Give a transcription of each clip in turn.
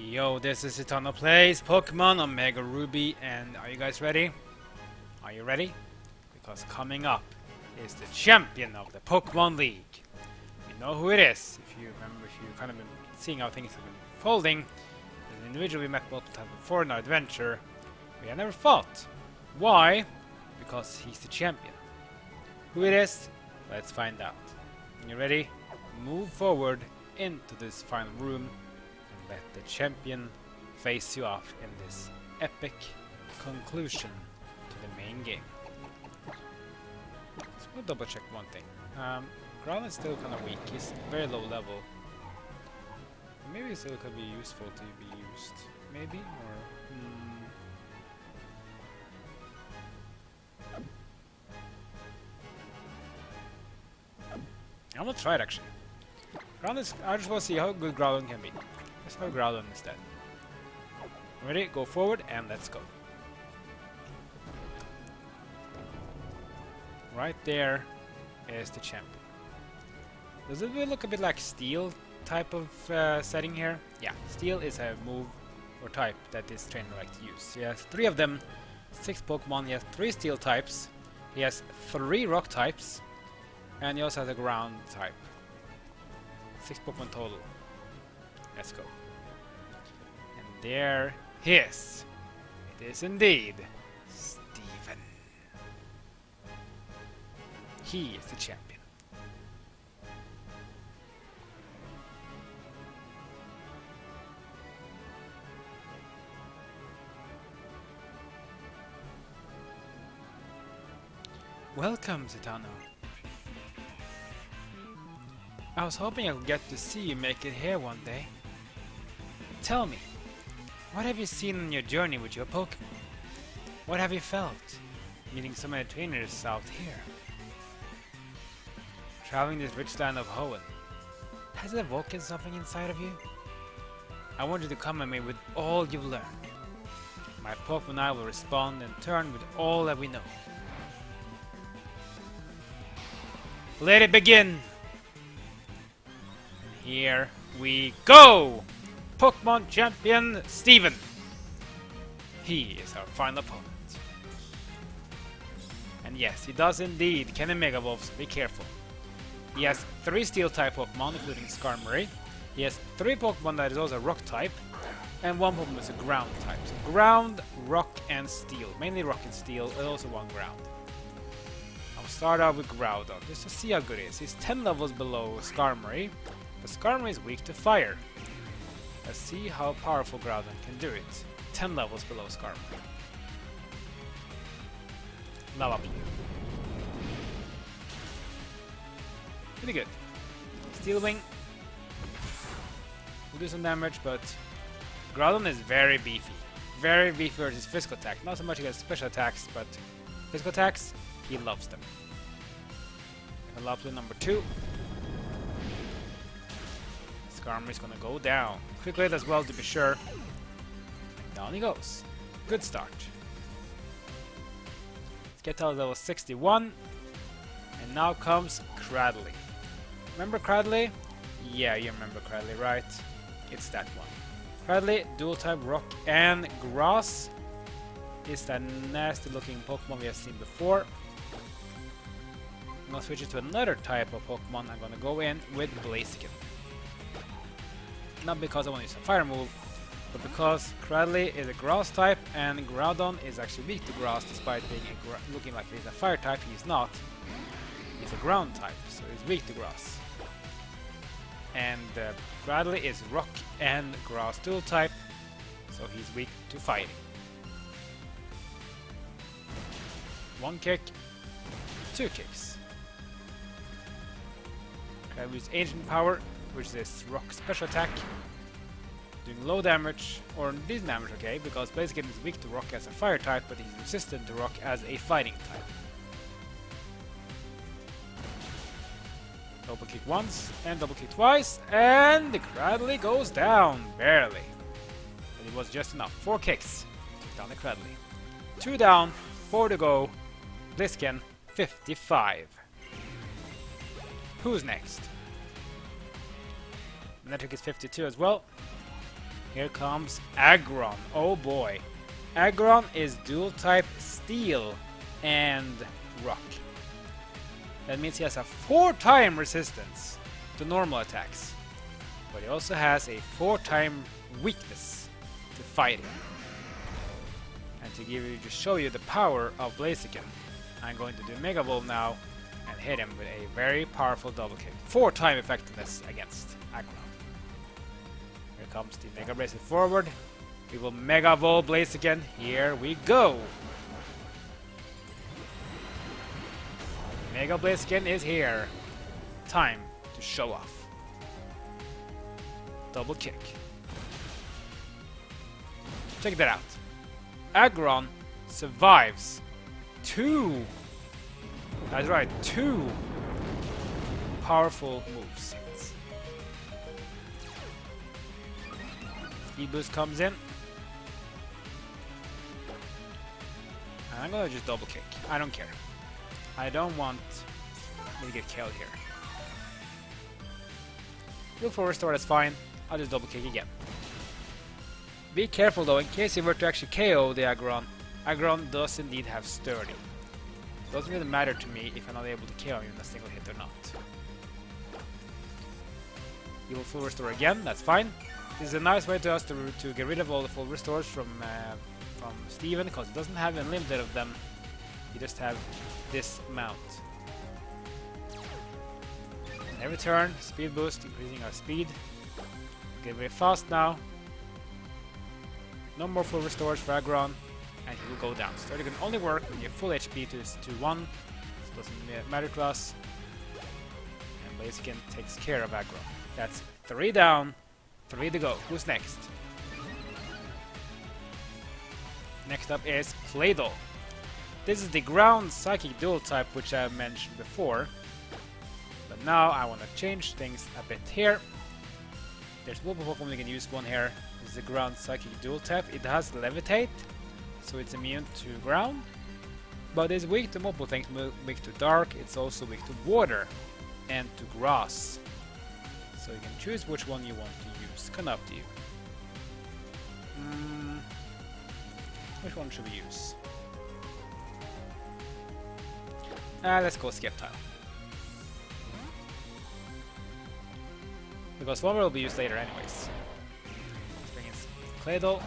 Yo, this is Eternal Plays Pokemon Omega Ruby, and are you guys ready? Are you ready? Because coming up is the champion of the Pokemon League. You know who it is. If you remember, if you've kind of been seeing how things have been folding, there's an individual we met multiple times before in our adventure. We have never fought. Why? Because he's the champion. Who it is? Let's find out. You ready? Move forward into this final room. Let the champion face you off in this epic conclusion to the main game. So we'll double check one thing. Groudon is still kind of weak. He's very low level. Maybe it still could be useful to be used. Maybe? Or... I'm gonna try it actually. Groudon is, I just want to see how good Groudon can be. Let's have Groudon instead. Ready? Go forward and let's go. Right there is the champion. Does it look a bit like Steel type of setting here? Yeah, Steel is a move or type that this trainer likes to use. He has 3 of them, 6 Pokemon. He has 3 Steel types. He has 3 Rock types, and he also has a Ground type. 6 Pokemon total. Let's go. And there he is. It is indeed Steven. He is the champion. Welcome, Zitano. I was hoping I would get to see you make it here one day. Tell me, what have you seen on your journey with your Pokemon? What have you felt, meeting so many trainers out here? Traveling this rich land of Hoenn, has it awoken something inside of you? I want you to come at me with all you've learned. My Pokemon and I will respond in turn with all that we know. Let it begin! Here we go! Pokemon Champion Steven! He is our final opponent. And yes, he does indeed can Mega Evolve, so be careful. He has 3 Steel-type Pokemon, including Skarmory. He has 3 Pokemon that is also Rock-type, and 1 Pokemon is a Ground-type. So Ground, Rock, and Steel. Mainly Rock and Steel, and also 1 Ground. I'll start out with Groudon, just to see how good he is. He's 10 levels below Skarmory. But Skarmory is weak to fire. Let's see how powerful Groudon can do it. 10 levels below Skarmory. Lava Blue. Pretty good. Steel Wing. Will do some damage, but Groudon is very beefy. Very beefy versus physical attack. Not so much against special attacks, but physical attacks, he loves them. Lava Blue number 2. Skarmory's gonna go down. Quick Raid as well to be sure. And down he goes. Good start. Let's get to level 61. And now comes Cradily. Remember Cradily? Yeah, you remember Cradily, right? It's that one. Cradily, dual type rock and grass. Is that nasty looking Pokemon we have seen before. I'm gonna switch it to another type of Pokemon. I'm gonna go in with Blaziken. Not because I want to use a fire move, but because Cradily is a grass type and Groudon is actually weak to grass despite being looking like he's a fire type. He's not. He's a ground type, so he's weak to grass. And Cradily is rock and grass dual type, so he's weak to fighting. 1 kick, 2 kicks. Cradily's Ancient Power, which is this rock special attack, doing low damage, or decent damage, okay, because Blaziken is weak to rock as a fire type, but he's resistant to rock as a fighting type. Double kick once, and double kick twice, and the Cradily goes down, barely. But it was just enough. 4 kicks, took down the Cradily. 2 down, 4 to go, Blaziken, 55. Who's next? Metric is 52 as well. Here comes Aggron. Oh boy. Aggron is dual type Steel and Rock. That means he has a 4-time resistance to normal attacks. But he also has a 4-time weakness to fighting. And to just show you the power of Blaziken, I'm going to do Mega Evolve now and hit him with a very powerful double kick. 4-time effectiveness against Agron. Here comes the Mega Blaziken forward. We will Mega Evolve Blaziken. Here we go. Mega Blaziken is here. Time to show off. Double kick. Check that out. Agron survives 2. That's right, 2 powerful moves. Speed boost comes in. And I'm gonna just double kick. I don't care. I don't want me to get killed here. Go for restore, that's fine. I'll just double kick again. Be careful though, in case you were to actually KO the Agron. Agron does indeed have sturdy. Doesn't really matter to me if I'm not able to KO him in a single hit or not. He will full restore again, that's fine. This is a nice way to us to get rid of all the full restores from Steven, because he doesn't have unlimited of them. You just have this amount. And every turn, speed boost, increasing our speed. Get very fast now. No more full restores for Agron, and he will go down. Sturdy can only work when you have full HP to 1, so it doesn't matter to us. And Blaziken takes care of Agron. That's 3 down, 3 to go. Who's next? Next up is Claydol. This is the ground psychic dual type which I mentioned before. But now I want to change things a bit here. There's multiple Pokemon you can use. One here is the ground psychic dual type. It has levitate, so it's immune to ground. But it's weak to multiple things. Weak to dark, it's also weak to water and to grass. So you can choose which one you want to use. Kind of up to you. Which one should we use? Let's go Skeptile. Because one will be used later anyways. Let's bring in Claydol.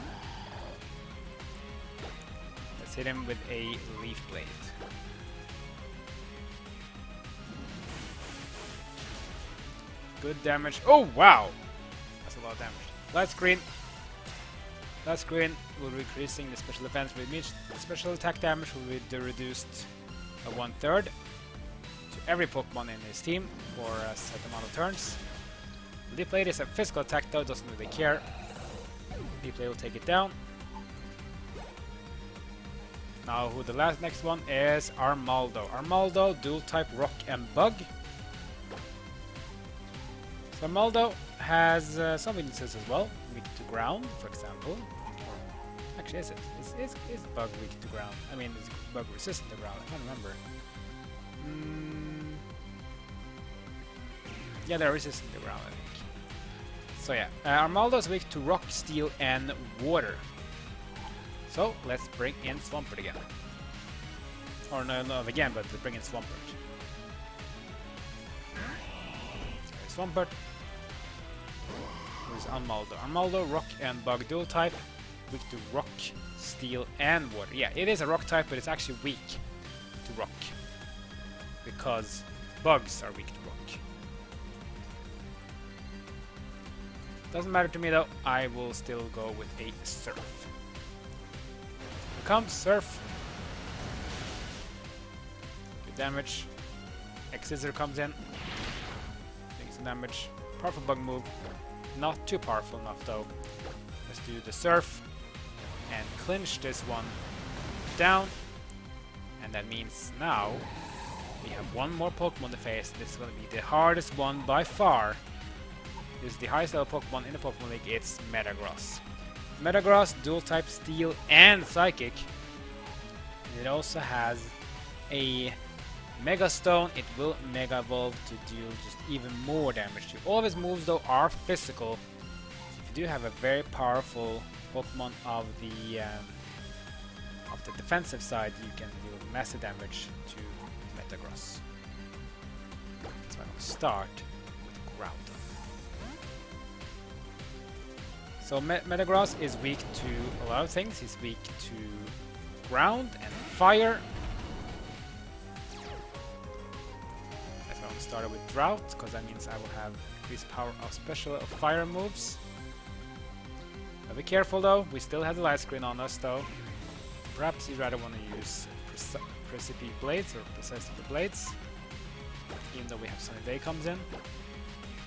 Let's hit him with a Leaf Blade. Good damage. Oh wow! That's a lot of damage. Light Screen. Light Screen will be increasing the special defense with each special attack damage will be reduced by 1/3 to every Pokemon in his team for a set amount of turns. Leaf Blade is a physical attack though, doesn't really care. Leaf Blade will take it down. Now who the next one is Armaldo. Armaldo, dual type Rock and Bug. So Armaldo has some weaknesses as well. Weak to ground, for example. Or actually, is it? Is Bug weak to ground? I mean, is Bug resistant to ground? I can't remember. Yeah, they're resistant to ground, I think. So yeah, Armaldo is weak to rock, steel, and water. So let's bring in Swampert again. Or no, not again, but let's bring in Swampert. Sorry, Swampert. Who's Armaldo? Armaldo, rock and bug dual type. Weak to rock, steel, and water. Yeah, it is a rock type, but it's actually weak to rock. Because bugs are weak to rock. Doesn't matter to me though, I will still go with a Surf. Here comes Surf. Good damage. X-Scissor comes in. Doing some damage. Powerful bug move. Not too powerful enough though. Let's do the Surf and clinch this one down. And that means now we have one more Pokemon to face. This is going to be the hardest one by far. This is the highest level Pokemon in the Pokemon League. It's Metagross. Metagross, dual type Steel and Psychic. It also has a Mega Stone. It will Mega Evolve to deal just even more damage to you. All of his moves though are physical. So if you do have a very powerful Pokemon of the defensive side, you can do massive damage to Metagross. So I'm going to start with Groudon. So Metagross is weak to a lot of things. He's weak to ground and fire. That's why I'm started with Drought, because that means I will have increased power of special fire moves. But be careful though, we still have the light screen on us though. Perhaps you'd rather want to use Precipice Blades or Precipice Blades, even though we have Sunny Day comes in.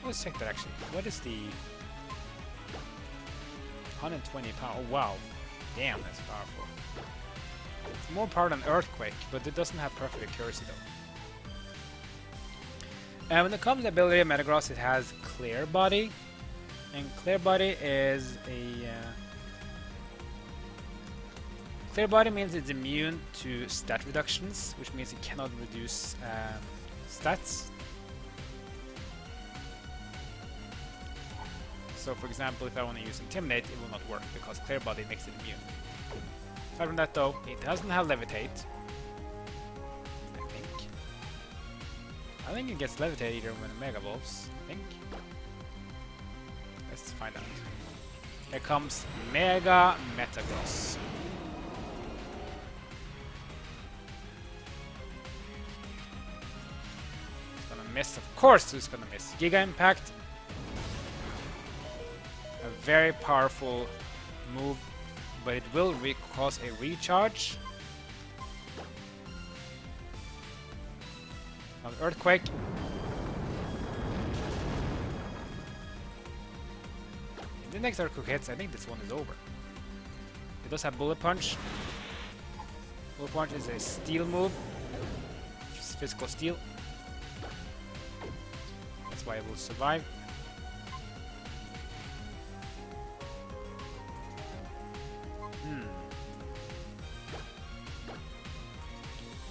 Let's check that actually. What is the 120 power? Oh wow, damn, that's powerful. It's more power than Earthquake, but it doesn't have perfect accuracy though. And when it comes to ability of Metagross, it has Clear Body, and Clear Body is a Clear Body means it's immune to stat reductions, which means it cannot reduce stats. So for example, if I want to use Intimidate, it will not work because Clear Body makes it immune. Aside from that though, it doesn't have Levitate. I think it gets Levitate either when it Mega Evolves, I think. Let's find out. Here comes Mega Metagross. It's gonna miss, of course it's gonna miss. Giga Impact. A very powerful move, but it will cause a recharge. Now the Earthquake. If the next Earthquake hits, I think this one is over. It does have Bullet Punch. Bullet Punch is a steel move. It's physical steel. That's why it will survive.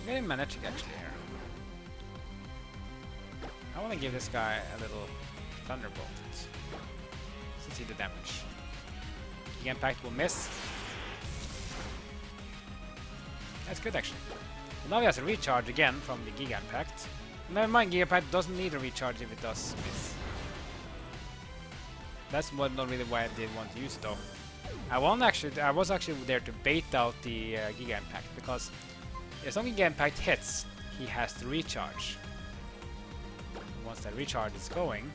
I'm getting Magnetic actually here. I want to give this guy a little Thunderbolt. Let's see the damage. Giga Impact will miss. That's good actually. Well, now he has a recharge again from the Giga Impact. Never mind, Giga Impact doesn't need a recharge if it does miss. That's not really why I did want to use it though. I was actually there to bait out the Giga Impact, because if some Giga Impact hits, he has to recharge. Once that recharge is going,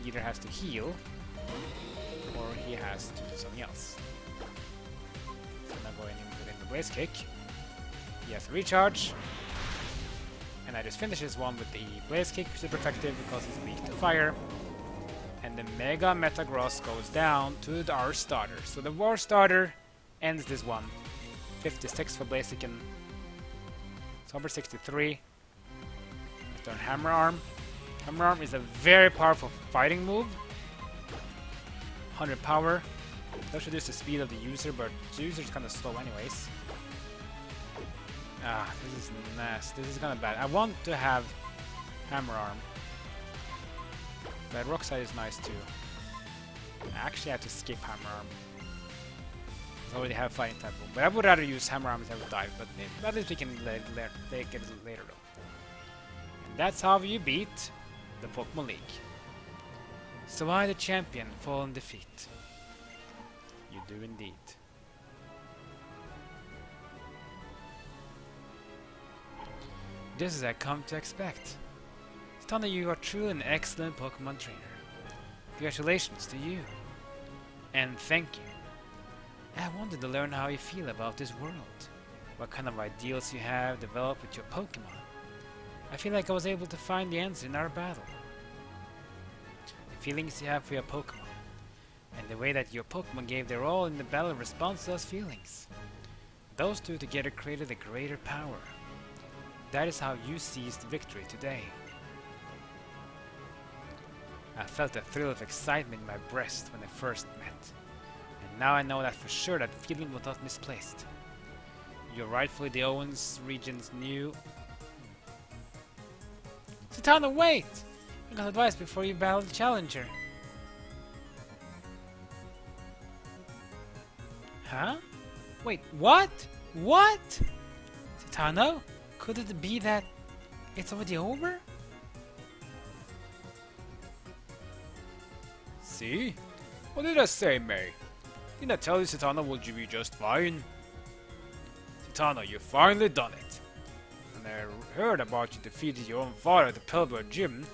he either has to heal or he has to do something else. So I'm going in within the Blaze Kick. He has to recharge, and I just finish this one with the Blaze Kick, super effective because it's weak to fire. And the Mega Metagross goes down to our starter. So the War Starter ends this one. 56 for Blaziken. It's over 63. Let's turn Hammer Arm. Hammer Arm is a very powerful fighting move. 100 power. Does reduce the speed of the user, but the user is kind of slow anyways. Ah, this is nasty. This is kind of bad. I want to have Hammer Arm. But Rock Slide is nice too. I actually have to skip Hammer Arm. I already have Fighting type move. But I would rather use Hammer Arm instead of Dive, but at least we can take it later though. And that's how you beat the Pokémon League. So I, the champion, fall in defeat. You do indeed. This is what I come to expect. Tana, you are truly an excellent Pokemon trainer. Congratulations to you. And thank you. I wanted to learn how you feel about this world. What kind of ideals you have developed with your Pokemon. I feel like I was able to find the answer in our battle. The feelings you have for your Pokemon. And the way that your Pokemon gave their all in the battle in response to those feelings. Those two together created a greater power. That is how you seized victory today. I felt a thrill of excitement in my breast when I first met. And now I know that for sure that feeling was not misplaced. You're rightfully the Owens region's new... Zatanna, wait! I got advice before you battle the challenger. Huh? Wait, what? What? Titano? Could it be that it's already over? See? What did I say, May? Didn't I tell you Titano will be just fine? Titano, you finally done it. When I heard about you defeated your own father at the Pelboy Gym,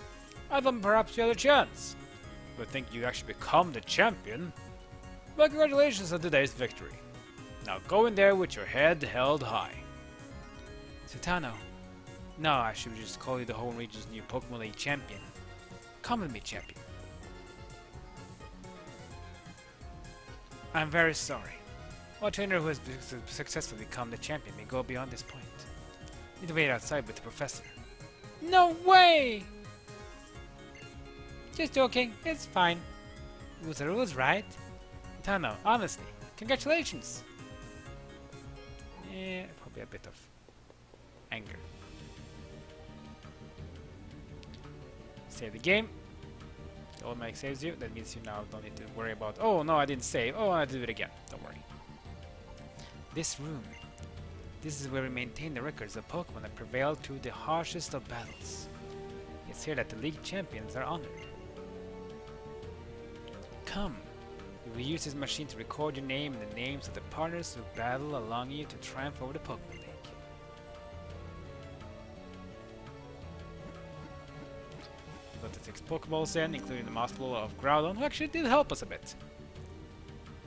I thought perhaps you had a chance. But I think you actually become the champion. Well, congratulations on today's victory. Now go in there with your head held high. Titano. No, I should just call you the whole region's new Pokemon League champion. Come with me, champion. I'm very sorry. One trainer who has successfully become the champion may go beyond this point. Need to wait outside with the professor. No way! Just joking, it's fine. Rules are rules, right? Tano, honestly, congratulations! Yeah, probably a bit of anger. Save the game. The automatic saves you. That means you now don't need to worry about, oh no, I didn't save. Oh, I did it again. Don't worry. This room. This is where we maintain the records of Pokemon that prevailed through the harshest of battles. It's here that the League Champions are honored. Come. We will use this machine to record your name and the names of the partners who battle along you to triumph over the Pokemon League. We got the 6 Pokeballs in, including the Master Ball of Groudon, who actually did help us a bit.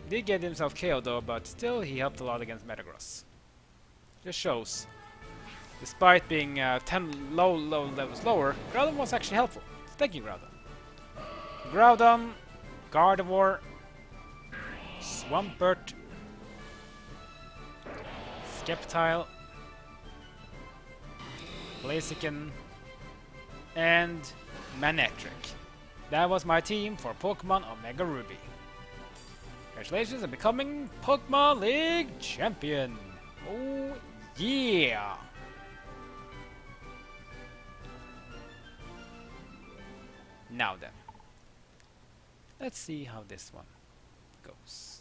He did get himself KO'd though, but still he helped a lot against Metagross. Just shows. Despite being 10 low levels lower, Groudon was actually helpful. Thank you, Groudon. Groudon, Gardevoir, Swampert, Sceptile, Blaziken, and Manectric. That was my team for Pokemon Omega Ruby. Congratulations on becoming Pokemon League Champion! Oh yeah! Now then, let's see how this one goes.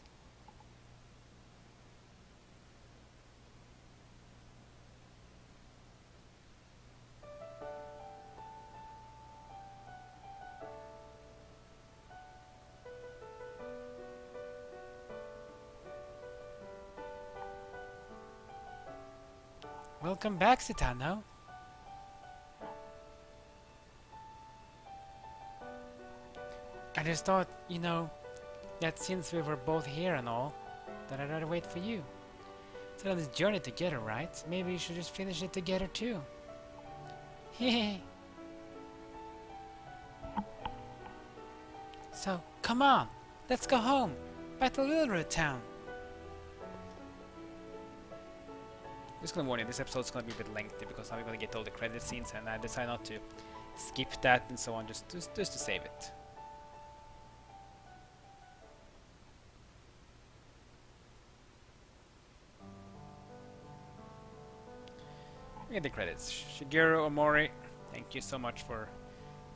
Welcome back, Titano. I just thought, you know, that since we were both here and all, that I'd rather wait for you. It's on this journey together, right? Maybe we should just finish it together too. Hehe. So, come on, let's go home. Back to Little Town. Just gonna warn you, this episode's gonna be a bit lengthy because now we're gonna get all the credit scenes, and I decided not to skip that and so on, just to save it. We get the credits. Shigeru Omori, thank you so much for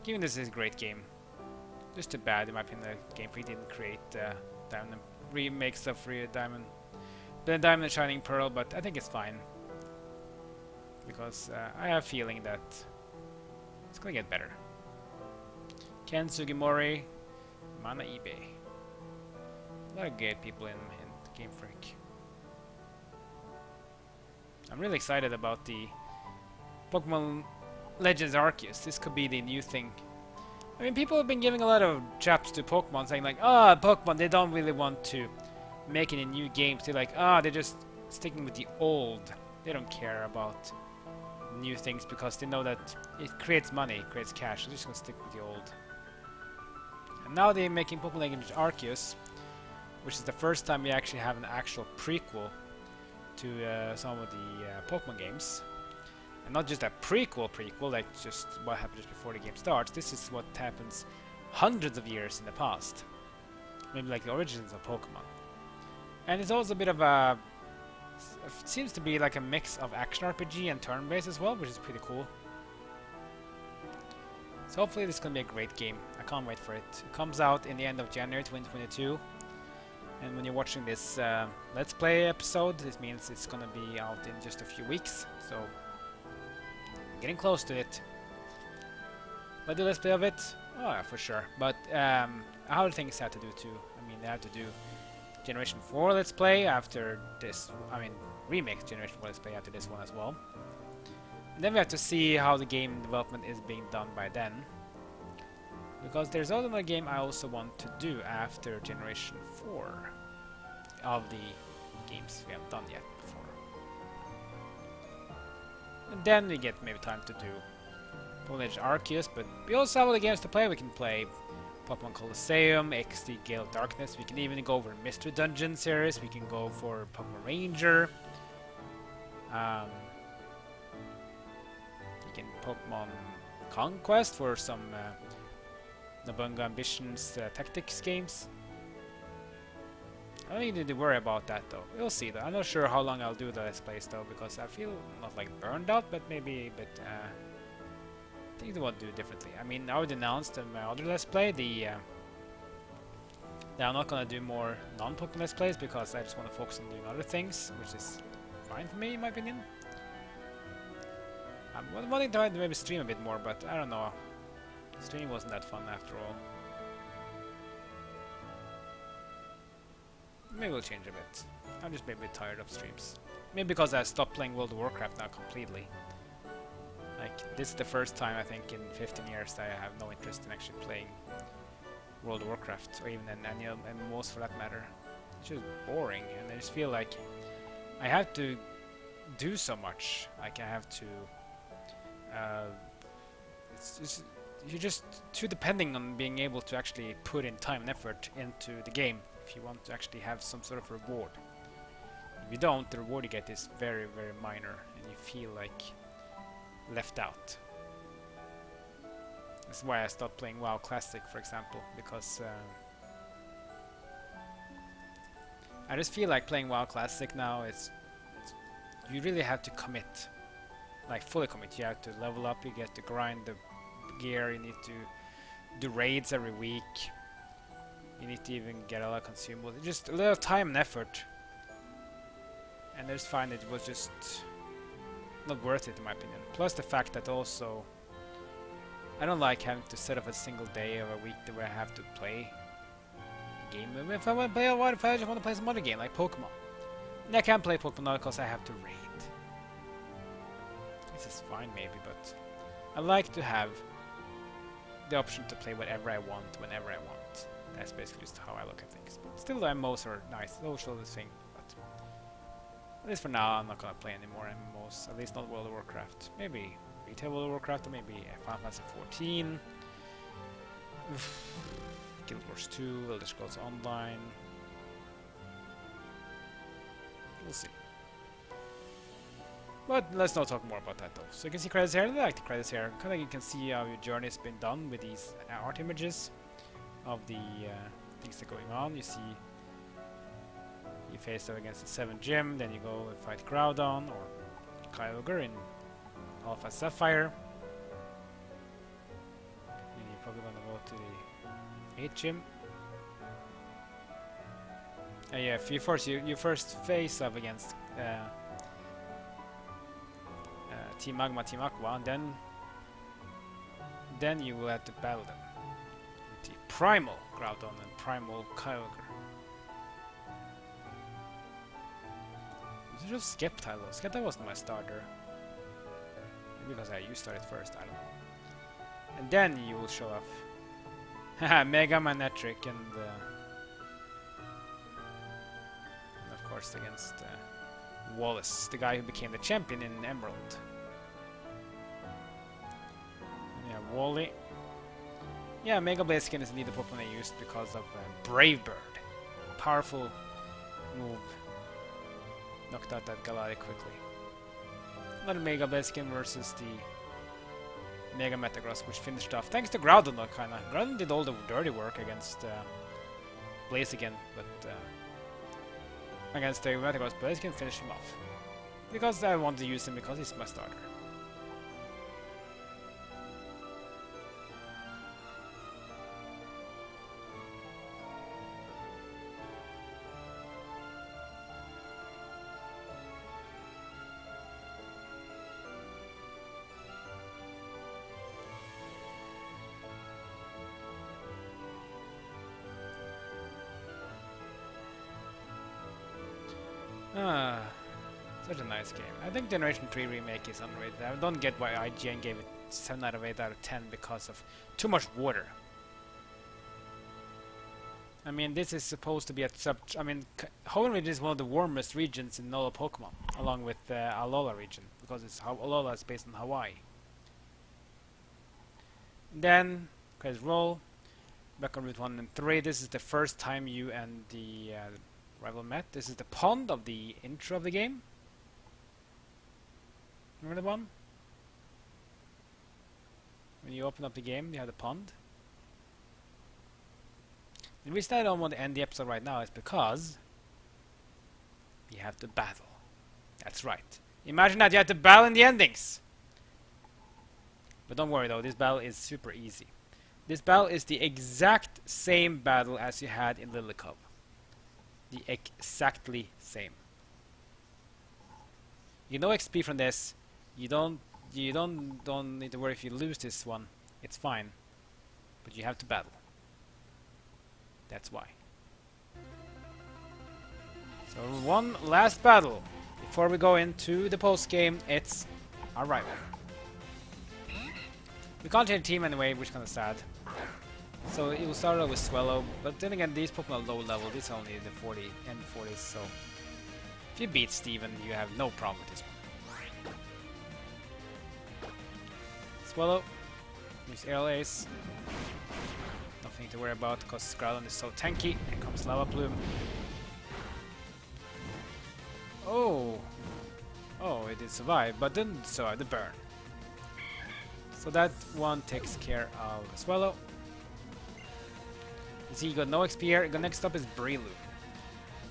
giving this a great game. Just too bad, in my opinion, the Game Freak didn't create Diamond remakes of Diamond and Shining Pearl, but I think it's fine. Because I have a feeling that it's gonna get better. Ken Sugimori, Mana Ibe. A lot of great people in Game Freak. I'm really excited about the Pokemon Legends Arceus. This could be the new thing. I mean, people have been giving a lot of chaps to Pokemon, saying like, ah, Pokemon, they don't really want to make any new games. They're like, ah, they're just sticking with the old. They don't care about new things because they know that it creates money, it creates cash. They're just gonna stick with the old. And now they're making Pokemon Legends Arceus, which is the first time we actually have an actual prequel to some of the Pokemon games. And not just a prequel, like just what happened just before the game starts. This is what happens hundreds of years in the past. Maybe like the origins of Pokemon. And it's also a bit of a... It seems to be like a mix of action RPG and turn-based as well, which is pretty cool. So hopefully this is going to be a great game. I can't wait for it. It comes out in the end of January 2022. And when you're watching this Let's Play episode, this means it's gonna be out in just a few weeks, so getting close to it. But the Let's Play of it, oh yeah, for sure. But other things have to do too. I mean, they have to do Generation 4 Let's Play after this, I mean, remake Generation 4 Let's Play after this one as well. And then we have to see how the game development is being done by then. Because there's another game I also want to do after Generation 4 of the games we have done yet before. And then we get maybe time to do Pokemon Arceus, but we also have other games to play. We can play Pokemon Colosseum, XD Gale of Darkness. We can even go for Mystery Dungeon series. We can go for Pokemon Ranger. You can Pokemon Conquest for some Nabunga Ambitions Tactics games. I don't need to worry about that though. We'll see though. I'm not sure how long I'll do the Let's Plays though, because I feel not like burned out, but maybe a bit. I think they want to do it differently. I mean, I would announce in my other Let's Play that I'm not gonna do more non-Pokemon Let's Plays because I just want to focus on doing other things, which is fine for me in my opinion. I'm wanting to maybe stream a bit more, but I don't know. Streaming wasn't that fun after all. Maybe we'll change a bit. I'm just maybe tired of streams. Maybe because I stopped playing World of Warcraft now completely. Like, this is the first time I think in 15 years that I have no interest in actually playing World of Warcraft, or even any MMOs for that matter. It's just boring, and I just feel like I have to do so much. Like, I have to... you're just too depending on being able to actually put in time and effort into the game if you want to actually have some sort of reward. If you don't, the reward you get is very, very minor, and you feel like left out. That's why I stopped playing WoW Classic, for example, because I just feel like playing WoW Classic now, you really have to commit, like fully commit. You have to level up, you get to grind the gear, you need to do raids every week, you need to even get a lot of consumables. Just a lot of time and effort, and I just find it was just not worth it in my opinion. Plus the fact that also I don't like having to set up a single day of a week where I have to play a game. If I want to play a while, if I just want to play some other game like Pokemon, and I can't play Pokemon now because I have to raid. This is fine maybe, but I like to have the option to play whatever I want, whenever I want. That's basically just how I look at things. But still, the MMOs are nice. They'll show this thing, but at least for now, I'm not gonna play any more MMOs. At least not World of Warcraft. Maybe retail World of Warcraft, or maybe Final Fantasy 14, Guild Wars 2, Elder Scrolls Online. We'll see. But let's not talk more about that though. So you can see credits here. I like the credits here. Kind of you can see how your journey has been done with these art images of the things that are going on. You see, you face up against the 7th gym, then you go and fight Groudon or Kyogre in Alpha Sapphire. And you're probably gonna go to the 8th gym. Yeah, if you first face up against Team Magma, Team Aqua, and then you will have to battle them with the Primal Groudon and Primal Kyogre. Was it just Skeptile though? Skeptile wasn't my starter. Maybe because you started first, I don't know. And then you will show off haha, Mega Manectric and of course against Wallace, the guy who became the champion in Emerald. Wally. Yeah, Mega Blaziken is indeed the Pokemon I used because of Brave Bird. Powerful move. Knocked out that Galarian quickly. Another Mega Blaziken versus the Mega Metagross, which finished off. Thanks to Groudon though, kinda. Groudon did all the dirty work against Blaziken, but against the Metagross, Blaziken finished him off. Because I wanted to use him because he's my starter. Ah, such a nice game. I think Generation 3 Remake is underrated. I don't get why IGN gave it 7 out of 8 out of 10 because of too much water. I mean, this is supposed to be at I mean, Hoenn region is one of the warmest regions in all of Pokemon, along with Alola region, because Alola is based on Hawaii. Then, credits roll. Back on Route 1 and 3. This is the first time you and the rival met. This is the pond of the intro of the game. Remember the one? When you open up the game, you have the pond. The reason I don't want to end the episode right now is because we have to battle. That's right. Imagine that you have to battle in the endings! But don't worry though, this battle is super easy. This battle is the exact same battle as you had in Lilycove. The exactly same. You know XP from this. You don't need to worry if you lose this one. It's fine. But you have to battle. That's why. So one last battle before we go into the post game. It's our rival. We can't change team anyway, which is kind of sad. So it will start out with Swellow, but then again, these Pokemon are low level. These are only the 40 and 40s, so if you beat Steven, you have no problem with this one. Swellow, use Aerial Ace. Nothing to worry about because Groudon is so tanky. Here comes Lava Plume. Oh, it did survive, but didn't survive the burn. So that one takes care of Swellow. You see, you got no XP here. Next up is Breelu.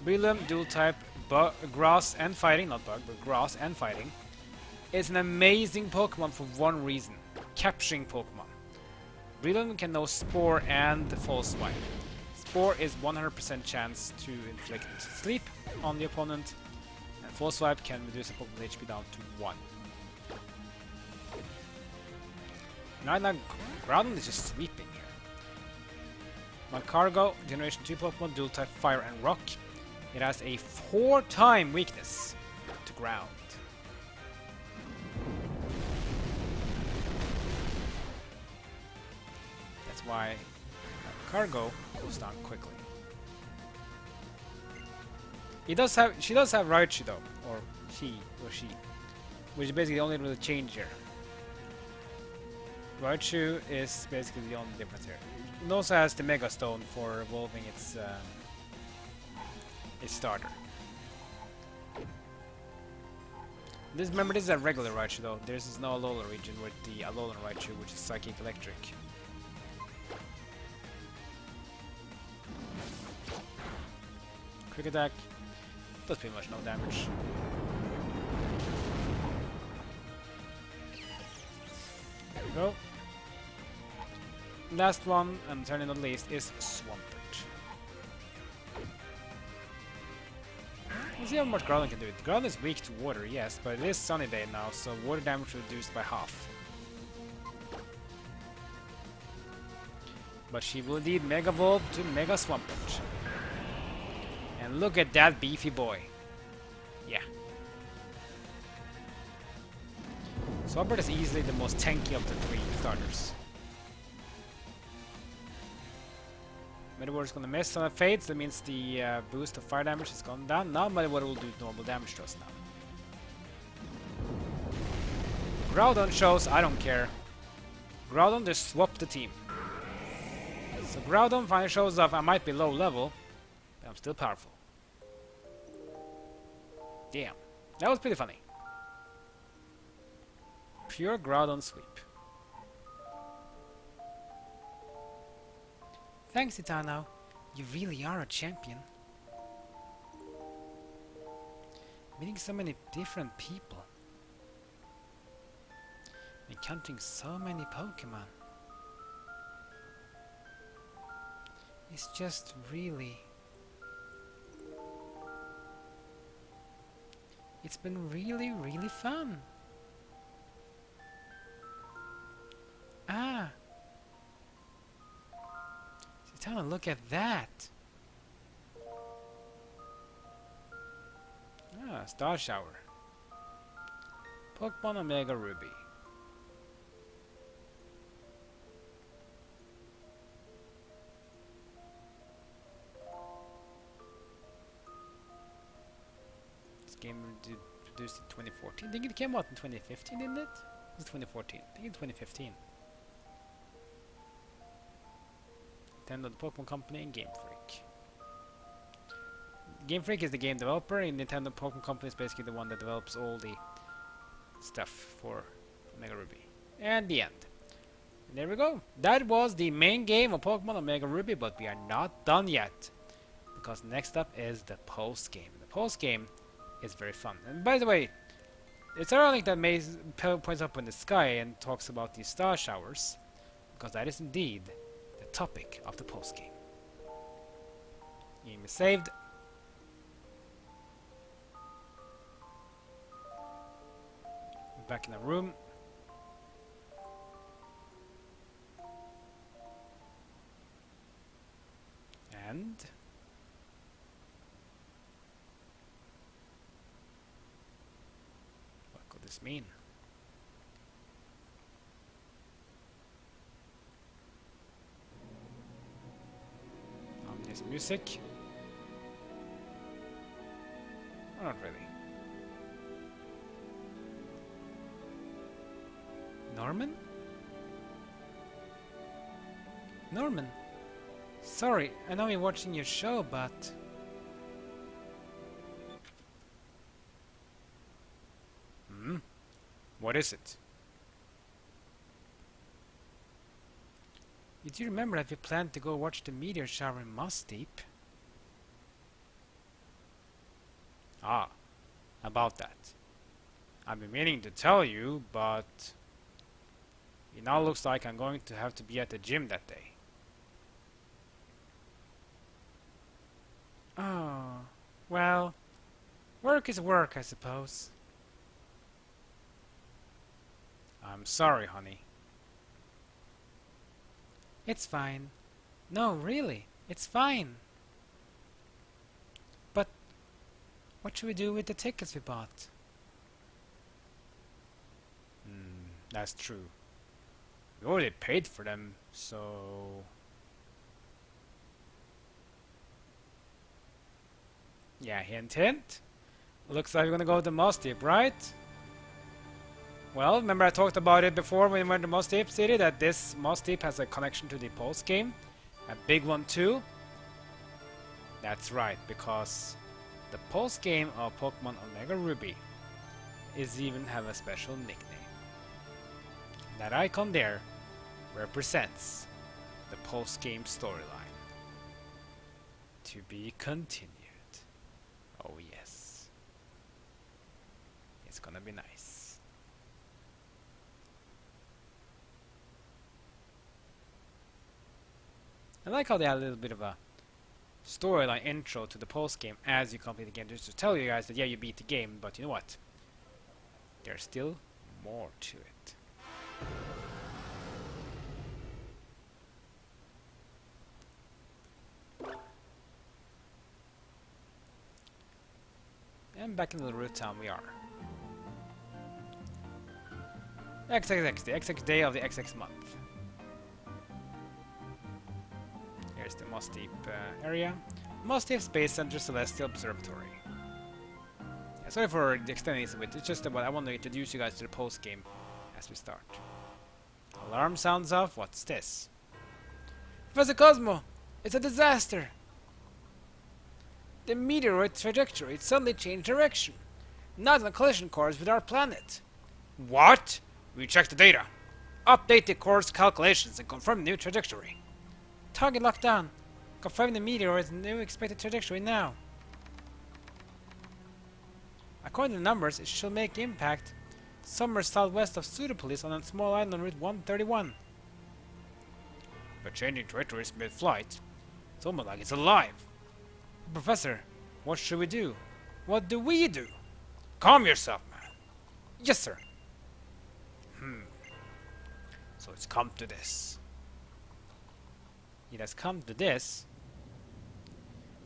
Breelu, dual type, grass and fighting, not bug, but grass and fighting. It's an amazing Pokemon for one reason: capturing Pokemon. Breelu can know Spore and False Swipe. Spore is 100% chance to inflict sleep on the opponent, and False Swipe can reduce a Pokemon's HP down to 1. Right now, Groudon is just sweeping here. Magcargo, Generation 2 Pokemon, dual type Fire and Rock. It has a 4-time weakness to ground. That's why Magcargo goes down quickly. She does have Raichu though, or she, which is basically the only real change here. Raichu is basically the only difference here. It also has the Mega Stone for evolving its starter. Remember, this is a regular Raichu though. There's no Alola region with the Alolan Raichu, which is Psychic Electric. Quick attack does pretty much no damage. There we go. Last one, and certainly not least, is Swampert. Let's see how much Groudon can do. Groudon is weak to water, yes, but it is sunny day now, so water damage reduced by half. But she will indeed Mega Evolve to Mega Swampert. And look at that beefy boy. Yeah. Swampert is easily the most tanky of the 3 starters. Mediwater is gonna miss some fades, that means the boost of fire damage has gone down. Now Mediwater will do normal damage to us now. Groudon shows I don't care. Groudon just swapped the team. So Groudon finally shows off I might be low level, but I'm still powerful. Damn, that was pretty funny. Pure Groudon sweep. Thanks, Itano. You really are a champion. Meeting so many different people. Encountering so many Pokemon. It's just really... It's been really, really fun. Ah! Zitana, look at that! Star Shower. Pokemon Omega Ruby. This game was produced in 2014. I think it came out in 2015, didn't it? It was 2014. I think in 2015. Nintendo, the Pokemon Company, and Game Freak. Game Freak is the game developer, and Nintendo Pokemon Company is basically the one that develops all the stuff for Omega Ruby. And the end. And there we go. That was the main game of Pokemon Omega Ruby, but we are not done yet. Because next up is the post game. The post game is very fun. And by the way, it's ironic that May points up in the sky and talks about these star showers, because that is indeed the topic of the post game. Game is saved. Back in the room. And what could this mean? Ominous music. Oh, not really. Norman? Norman? Sorry, I know you're watching your show, but... What is it? You do remember that we planned to go watch the meteor shower in Moss Deep? Ah, about that. I've been meaning to tell you, but... It now looks like I'm going to have to be at the gym that day. Oh, well, work is work, I suppose. I'm sorry, honey. It's fine. No, really, it's fine. But what should we do with the tickets we bought? That's true. We already paid for them, so... Yeah, hint hint. Looks like we're gonna go to Moss Deep, right? Well, remember I talked about it before when we went to Moss Deep City, that this Moss Deep has a connection to the Pulse game. A big one too. That's right, because the Pulse game of Pokemon Omega Ruby is even have a special nickname. That icon there represents the Pulse game storyline. To be continued. Oh yes. It's gonna be nice. I like how they had a little bit of a storyline intro to the post game as you complete the game, just to tell you guys that yeah, you beat the game, but you know what? There's still more to it. And back in the root town we are. XXX, the XX day of the XX month. Here's the Moss Deep area. Moss Deep Space Center Celestial Observatory. Yeah, sorry for extending this a bit, it's just that I want to introduce you guys to the post game as we start. Alarm sounds off, what's this? Professor Cosmo! It's a disaster! The meteoroid trajectory suddenly changed direction. Not on a collision course with our planet. What? We checked the data. Update the course calculations and confirm the new trajectory. Target locked down. Confirm the meteoroid's new expected trajectory now. According to the numbers, it should make impact somewhere southwest of Pseudopolis on a small island on Route 131. But changing trajectories mid-flight, it's almost like it's alive. Professor, what should we do? What do we do? Calm yourself, man. Yes, sir. So it's come to this. It has come to this.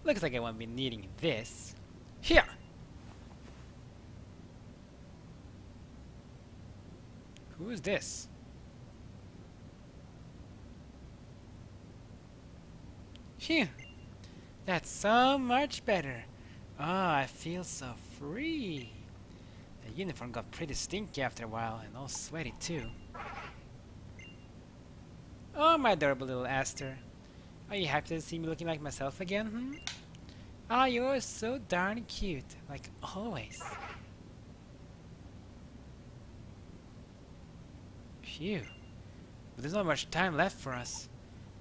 Looks like I won't be needing this. Here! Who is this? Phew! That's so much better. Oh, I feel so free. The uniform got pretty stinky after a while, and all sweaty too. Oh, my adorable little Aster. Are you happy to see me looking like myself again, hmm? Ah, you're so darn cute, like always. Phew. But there's not much time left for us.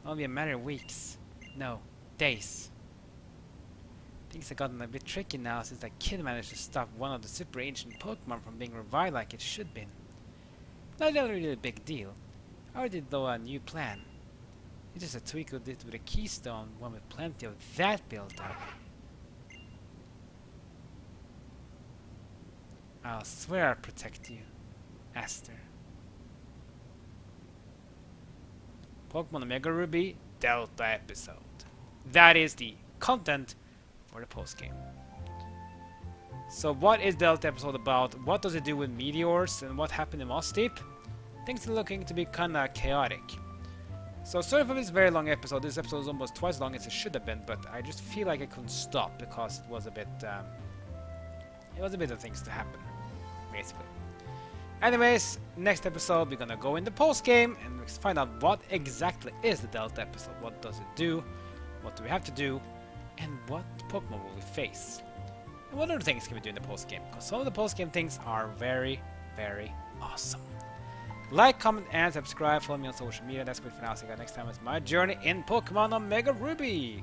Only a matter of weeks. No, days. Things have gotten a bit tricky now since that kid managed to stop one of the super ancient Pokemon from being revived like it should been. Not really a big deal. I already know a new plan. It's just a tweak of it with a keystone, one with plenty of that built up. I'll swear I'll protect you, Aster. Pokemon Omega Ruby Delta episode. That is the content for the postgame. So what is Delta episode about? What does it do with meteors and what happened in Moss Deep? Things are looking to be kinda chaotic. So sorry for this very long episode. This episode is almost twice as long as it should have been, but I just feel like I couldn't stop because it was a bit of things to happen, basically. Anyways, next episode we're gonna go in the post game and find out what exactly is the Delta episode. What does it do? What do we have to do? And what Pokemon will we face? And what other things can we do in the post game? Because some of the post game things are very, very awesome. Like, comment, and subscribe. Follow me on social media. That's good for now. See you guys next time. It's my journey in Pokemon Omega Ruby.